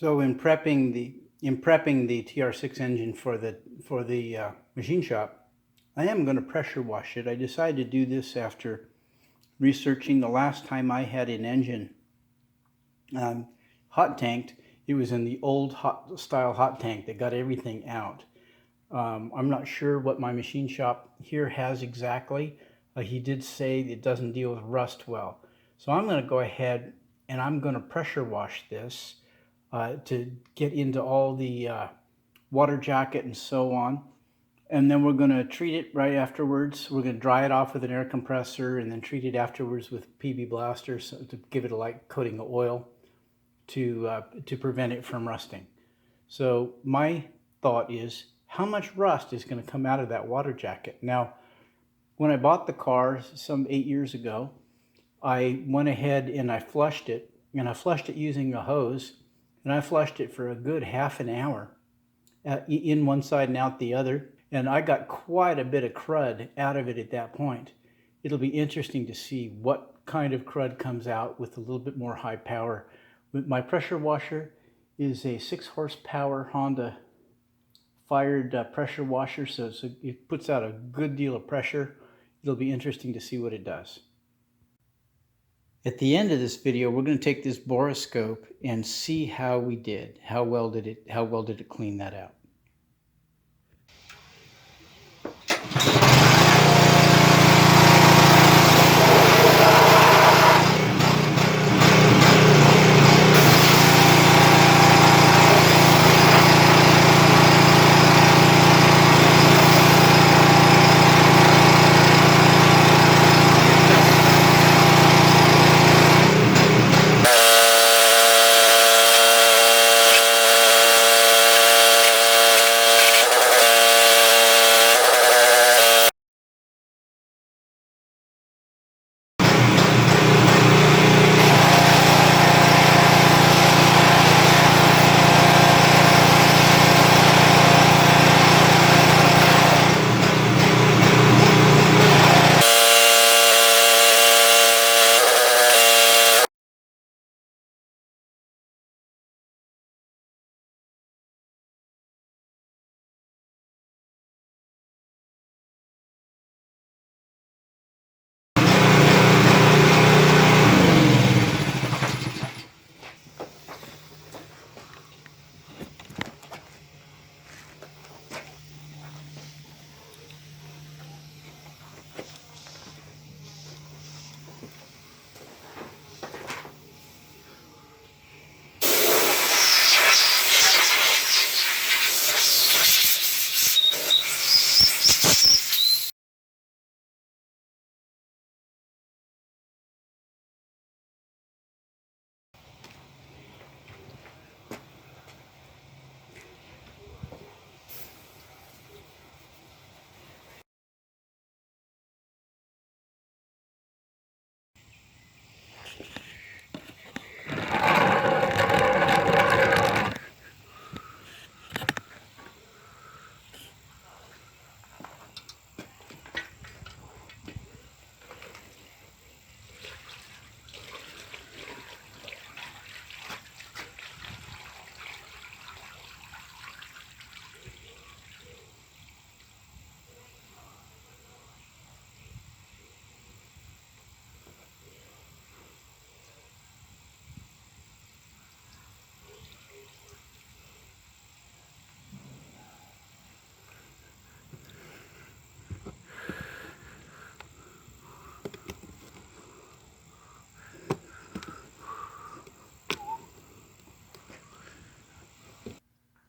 So in prepping the TR6 engine for the machine shop, I am going to pressure wash it. I decided to do this after researching the last time I had an engine hot tanked. It was in the old style hot tank that got everything out. I'm not sure what my machine shop here has exactly. He did say it doesn't deal with rust well. So I'm going to go ahead and I'm going to pressure wash this to get into all the water jacket and so on. And then we're going to treat it right afterwards. We're going to dry it off with an air compressor and then treat it afterwards with PB Blaster to give it a light coating of oil to prevent it from rusting. So my thought is, how much rust is going to come out of that water jacket? Now, when I bought the car some 8 years ago, I went ahead and I flushed it, and I flushed it using a hose, and I flushed it for a good half an hour, in one side and out the other, and I got quite a bit of crud out of it at that point. It'll be interesting to see what kind of crud comes out with a little bit more high power. My pressure washer is a 6 horsepower Honda fired pressure washer, so it puts out a good deal of pressure. It'll be interesting to see what it does. At the end of this video, we're going to take this Boroscope and see how we did. How well did it clean that out?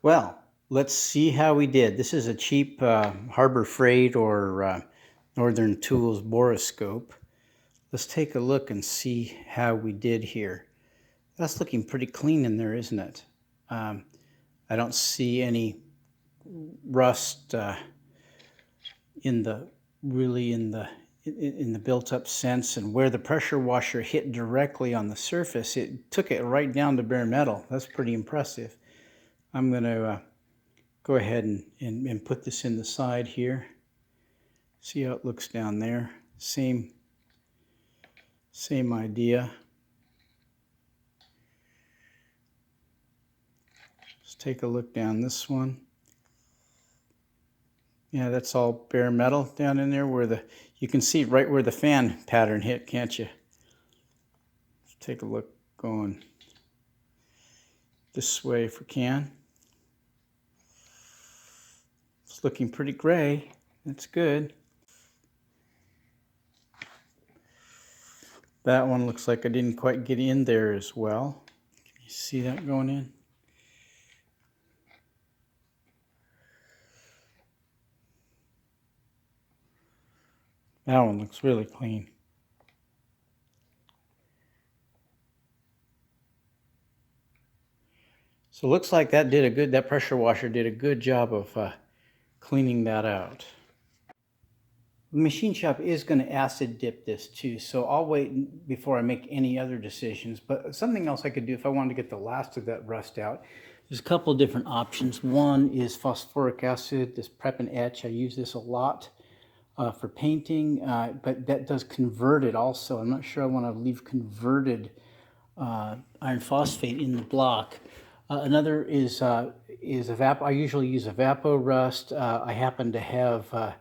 Well, let's see how we did. This is a cheap Harbor Freight or Northern Tools Boroscope. Let's take a look and see how we did here. That's looking pretty clean in there, isn't it? I don't see any rust in the built-up sense, and where the pressure washer hit directly on the surface, it took it right down to bare metal. That's pretty impressive. I'm going to go ahead and put this in the side here. See how it looks down there. Same idea. Let's take a look down this one. Yeah, that's all bare metal down in there where you can see right where the fan pattern hit, can't you? Let's take a look going this way if we can. It's looking pretty gray. That's good. That one looks like I didn't quite get in there as well. Can you see that going in? That one looks really clean. So it looks like that pressure washer did a good job of cleaning that out. The machine shop is going to acid dip this too, so I'll wait before I make any other decisions. But something else I could do if I wanted to get the last of that rust out, there's a couple of different options. One is phosphoric acid, this prep and etch. I use this a lot for painting, but that does convert it also. I'm not sure I want to leave converted iron phosphate in the block. Another is I usually use evapor rust. I happen to have a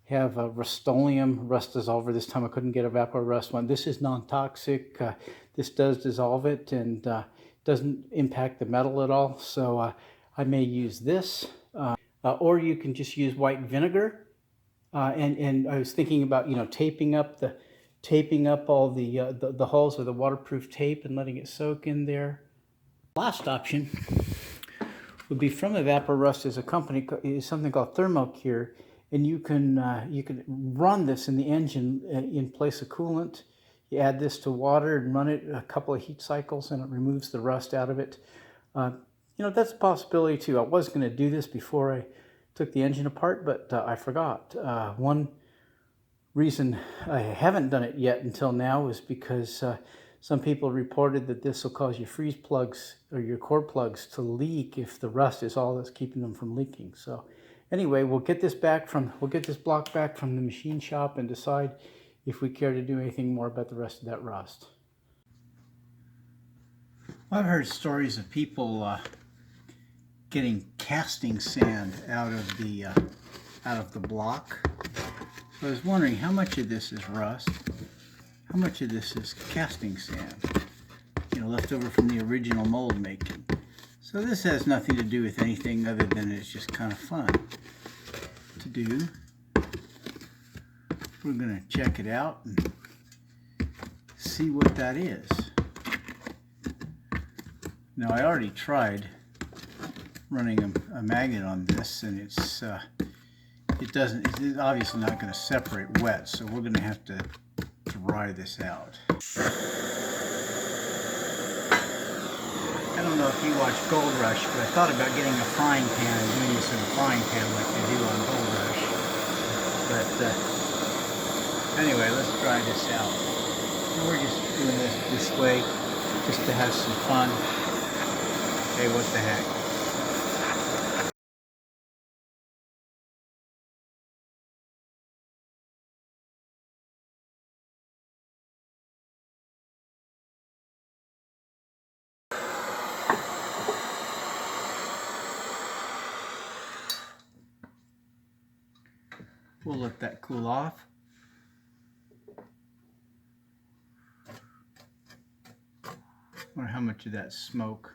Rust-Oleum rust dissolver. This time I couldn't get a vapor rust one. This is non-toxic. This does dissolve it and doesn't impact the metal at all. So I may use this, or you can just use white vinegar. And I was thinking about taping up all the hulls with a waterproof tape and letting it soak in there. Last option would be from Evapor Rust is something called Thermocure. And you can run this in the engine in place of coolant. You add this to water and run it a couple of heat cycles, and it removes the rust out of it. That's a possibility too. I was going to do this before I took the engine apart, but I forgot. One reason I haven't done it yet until now is because some people reported that this will cause your freeze plugs or your core plugs to leak if the rust is all that's keeping them from leaking. So. Anyway, we'll get this block back from the machine shop and decide if we care to do anything more about the rest of that rust. I've heard stories of people getting casting sand out of the block. So I was wondering how much of this is rust, how much of this is casting sand, left over from the original mold making. So this has nothing to do with anything other than it's just kind of fun to do. We're going to check it out and see what that is. Now I already tried running a magnet on this, and it's obviously not going to separate wet, so we're going to have to dry this out. I don't know if you watch Gold Rush, but I thought about getting a frying pan and doing this in a frying pan like they do on Gold Rush. But anyway, let's try this out. We're just doing this way just to have some fun. Hey, what the heck? We'll let that cool off. Wonder how much of that smoke.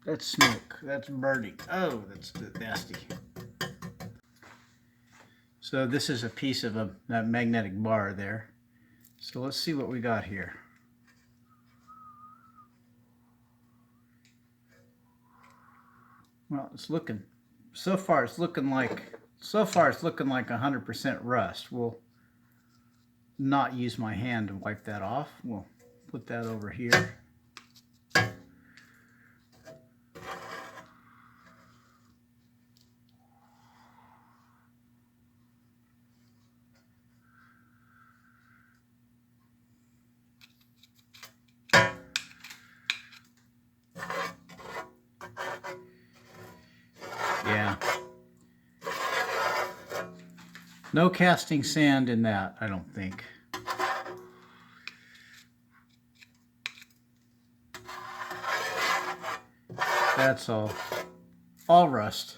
That's smoke. That's burning. Oh, that's nasty. So this is a piece of that magnetic bar there. So let's see what we got here. Well, so far it's looking like 100% rust. We'll not use my hand to wipe that off. We'll put that over here. Yeah. No casting sand in that, I don't think. That's all rust.